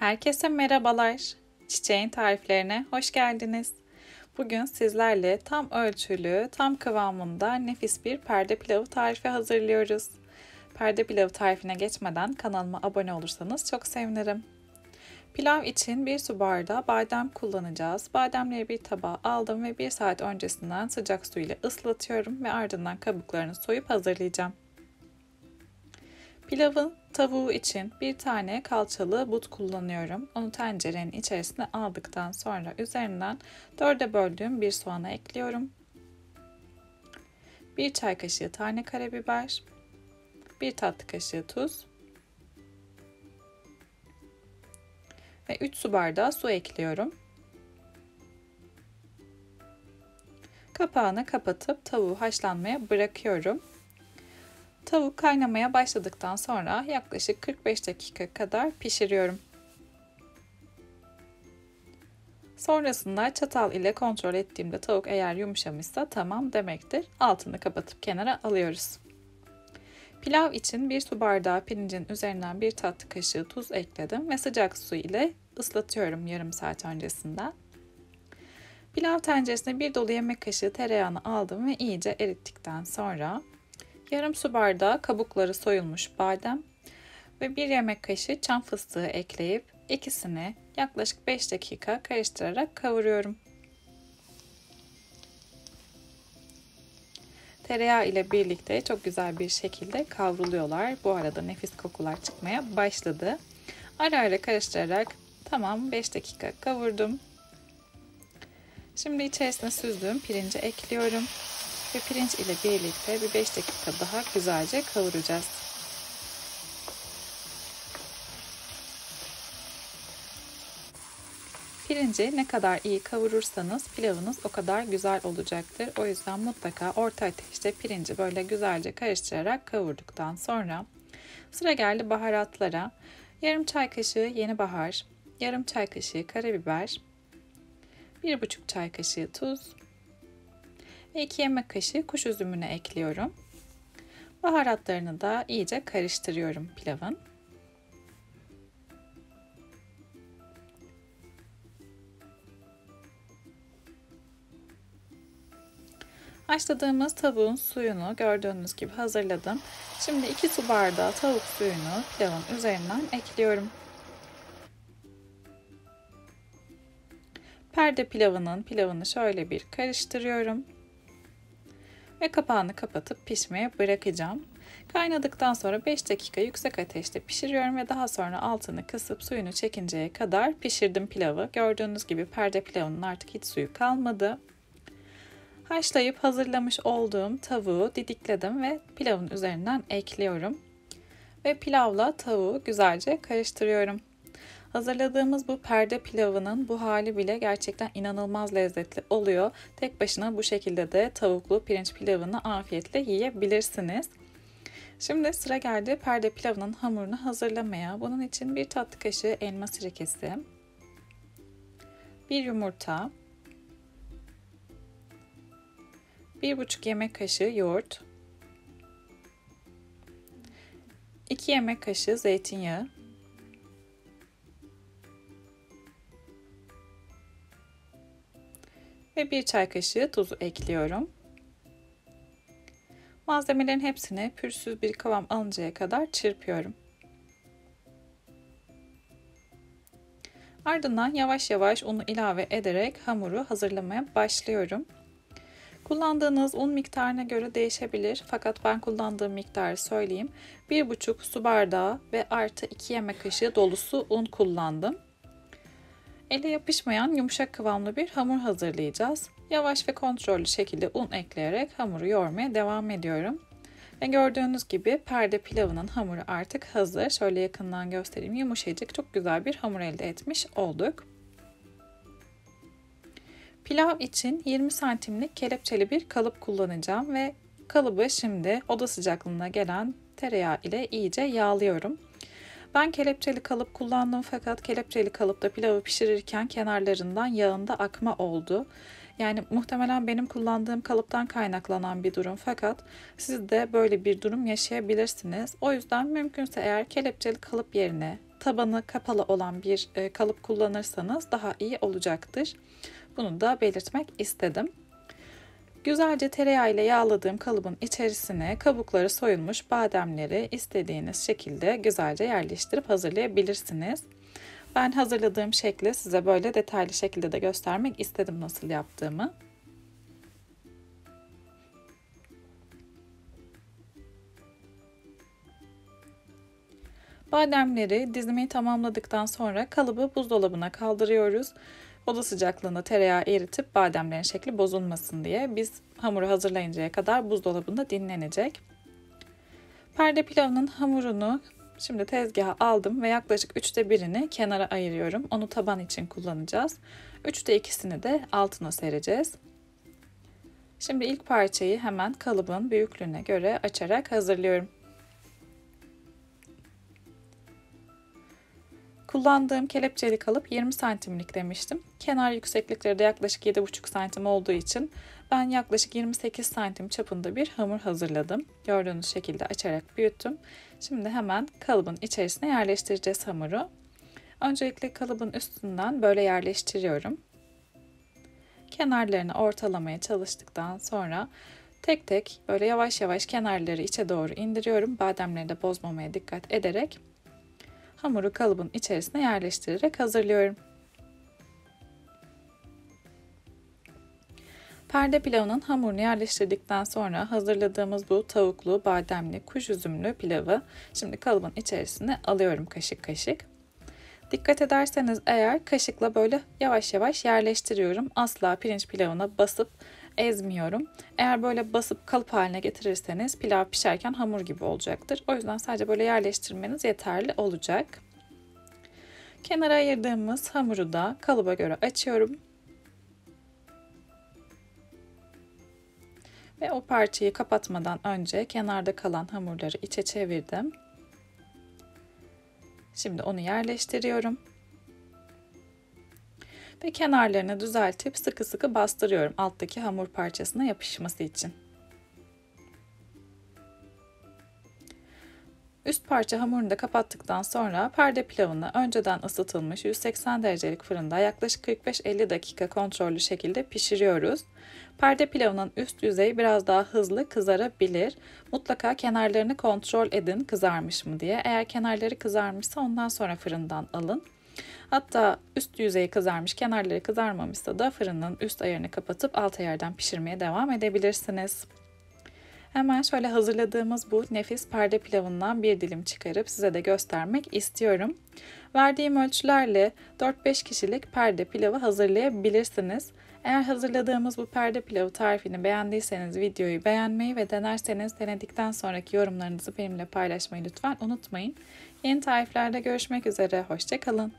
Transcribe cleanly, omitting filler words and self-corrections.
Herkese merhabalar. Çiçeğin tariflerine hoş geldiniz. Bugün sizlerle tam ölçülü, tam kıvamında nefis bir perde pilavı tarifi hazırlıyoruz. Perde pilavı tarifine geçmeden kanalıma abone olursanız çok sevinirim. Pilav için 1 su bardağı badem kullanacağız. Bademleri bir tabağa aldım ve 1 saat öncesinden sıcak su ile ıslatıyorum ve ardından kabuklarını soyup hazırlayacağım. Pilavın tavuğu için bir tane kalçalı but kullanıyorum. Onu tencerenin içerisine aldıktan sonra üzerinden 4'e böldüğüm bir soğanı ekliyorum. 1 çay kaşığı tane karabiber, 1 tatlı kaşığı tuz ve 3 su bardağı su ekliyorum. Kapağını kapatıp tavuğu haşlanmaya bırakıyorum. Tavuk kaynamaya başladıktan sonra yaklaşık 45 dakika kadar pişiriyorum. Sonrasında çatal ile kontrol ettiğimde tavuk eğer yumuşamışsa tamam demektir. Altını kapatıp kenara alıyoruz. Pilav için 1 su bardağı pirincin üzerinden 1 tatlı kaşığı tuz ekledim ve sıcak su ile ıslatıyorum yarım saat öncesinden. Pilav tenceresine 1 dolu yemek kaşığı tereyağını aldım ve iyice erittikten sonra yarım su bardağı kabukları soyulmuş badem ve 1 yemek kaşığı çam fıstığı ekleyip ikisini yaklaşık 5 dakika karıştırarak kavuruyorum. Tereyağı ile birlikte çok güzel bir şekilde kavruluyorlar. Bu arada nefis kokular çıkmaya başladı. Ara ara karıştırarak tamam 5 dakika kavurdum. Şimdi içerisine süzdüğüm pirinci ekliyorum. Ve pirinç ile birlikte bir 5 dakika daha güzelce kavuracağız. Pirinci ne kadar iyi kavurursanız pilavınız o kadar güzel olacaktır. O yüzden mutlaka orta ateşte pirinci böyle güzelce karıştırarak kavurduktan sonra sıra geldi baharatlara. Yarım çay kaşığı yeni bahar, yarım çay kaşığı karabiber, 1,5 çay kaşığı tuz ve 2 yemek kaşığı kuş üzümünü ekliyorum. Baharatlarını da iyice karıştırıyorum pilavın. Haşladığımız tavuğun suyunu gördüğünüz gibi hazırladım. Şimdi 2 su bardağı tavuk suyunu pilavın üzerinden ekliyorum. Perde pilavını şöyle bir karıştırıyorum. Ve kapağını kapatıp pişmeye bırakacağım. Kaynadıktan sonra 5 dakika yüksek ateşte pişiriyorum ve daha sonra altını kısıp suyunu çekinceye kadar pişirdim pilavı. Gördüğünüz gibi perde pilavının artık hiç suyu kalmadı. Haşlayıp hazırlamış olduğum tavuğu didikledim ve pilavın üzerinden ekliyorum. Ve pilavla tavuğu güzelce karıştırıyorum. Hazırladığımız bu perde pilavının bu hali bile gerçekten inanılmaz lezzetli oluyor. Tek başına bu şekilde de tavuklu pirinç pilavını afiyetle yiyebilirsiniz. Şimdi sıra geldi perde pilavının hamurunu hazırlamaya. Bunun için 1 tatlı kaşığı elma sirkesi, 1 yumurta, 1,5 yemek kaşığı yoğurt, 2 yemek kaşığı zeytinyağı, ve 1 çay kaşığı tuzu ekliyorum. Malzemelerin hepsini pürsüz bir kıvam alıncaya kadar çırpıyorum. Ardından yavaş yavaş unu ilave ederek hamuru hazırlamaya başlıyorum. Kullandığınız un miktarına göre değişebilir fakat ben kullandığım miktarı söyleyeyim. 1,5 su bardağı ve artı 2 yemek kaşığı dolusu un kullandım. Ele yapışmayan yumuşak kıvamlı bir hamur hazırlayacağız. Yavaş ve kontrollü şekilde un ekleyerek hamuru yoğurmaya devam ediyorum. Ve gördüğünüz gibi perde pilavının hamuru artık hazır. Şöyle yakından göstereyim. Yumuşacık, çok güzel bir hamur elde etmiş olduk. Pilav için 20 santimlik kelepçeli bir kalıp kullanacağım ve kalıbı şimdi oda sıcaklığına gelen tereyağı ile iyice yağlıyorum. Ben kelepçeli kalıp kullandım fakat kelepçeli kalıpta pilavı pişirirken kenarlarından yağında akma oldu. Yani muhtemelen benim kullandığım kalıptan kaynaklanan bir durum fakat siz de böyle bir durum yaşayabilirsiniz. O yüzden mümkünse eğer kelepçeli kalıp yerine tabanı kapalı olan bir kalıp kullanırsanız daha iyi olacaktır. Bunu da belirtmek istedim. Güzelce tereyağı ile yağladığım kalıbın içerisine kabukları soyulmuş bademleri istediğiniz şekilde güzelce yerleştirip hazırlayabilirsiniz. Ben hazırladığım şekli size böyle detaylı şekilde de göstermek istedim nasıl yaptığımı. Bademleri dizimi tamamladıktan sonra kalıbı buzdolabına kaldırıyoruz. Oda sıcaklığında tereyağı eritip bademlerin şekli bozulmasın diye biz hamuru hazırlayıncaya kadar buzdolabında dinlenecek. Perde pilavının hamurunu şimdi tezgaha aldım ve yaklaşık 1/3'ünü kenara ayırıyorum. Onu taban için kullanacağız. 2/3'ünü de altına sereceğiz. Şimdi ilk parçayı hemen kalıbın büyüklüğüne göre açarak hazırlıyorum. Kullandığım kelepçeli kalıp 20 santimlik demiştim. Kenar yükseklikleri de yaklaşık 7,5 santim olduğu için ben yaklaşık 28 santim çapında bir hamur hazırladım. Gördüğünüz şekilde açarak büyüttüm. Şimdi hemen kalıbın içerisine yerleştireceğiz hamuru. Öncelikle kalıbın üstünden böyle yerleştiriyorum. Kenarlarını ortalamaya çalıştıktan sonra tek tek böyle yavaş yavaş kenarları içe doğru indiriyorum. Bademleri de bozmamaya dikkat ederek hamuru kalıbın içerisine yerleştirerek hazırlıyorum. Perde pilavının hamurunu yerleştirdikten sonra hazırladığımız bu tavuklu, bademli, kuş üzümlü pilavı şimdi kalıbın içerisine alıyorum kaşık kaşık. Dikkat ederseniz eğer kaşıkla böyle yavaş yavaş yerleştiriyorum. Asla pirinç pilavına basıp ezmiyorum. Eğer böyle basıp kalıp haline getirirseniz pilav pişerken hamur gibi olacaktır. O yüzden sadece böyle yerleştirmeniz yeterli olacak. Kenara ayırdığımız hamuru da kalıba göre açıyorum. Ve o parçayı kapatmadan önce kenarda kalan hamurları içe çevirdim. Şimdi onu yerleştiriyorum. Ve kenarlarını düzeltip sıkı sıkı bastırıyorum alttaki hamur parçasına yapışması için. Üst parça hamurunu da kapattıktan sonra perde pilavını önceden ısıtılmış 180 derecelik fırında yaklaşık 45-50 dakika kontrollü şekilde pişiriyoruz. Perde pilavının üst yüzeyi biraz daha hızlı kızarabilir. Mutlaka kenarlarını kontrol edin kızarmış mı diye. Eğer kenarları kızarmışsa ondan sonra fırından alın. Hatta üst yüzeyi kızarmış, kenarları kızarmamışsa da fırının üst ayarını kapatıp alt ayardan pişirmeye devam edebilirsiniz. Hemen şöyle hazırladığımız bu nefis perde pilavından bir dilim çıkarıp size de göstermek istiyorum. Verdiğim ölçülerle 4-5 kişilik perde pilavı hazırlayabilirsiniz. Eğer hazırladığımız bu perde pilavı tarifini beğendiyseniz videoyu beğenmeyi ve denerseniz denedikten sonraki yorumlarınızı benimle paylaşmayı lütfen unutmayın. Yeni tariflerde görüşmek üzere, hoşça kalın.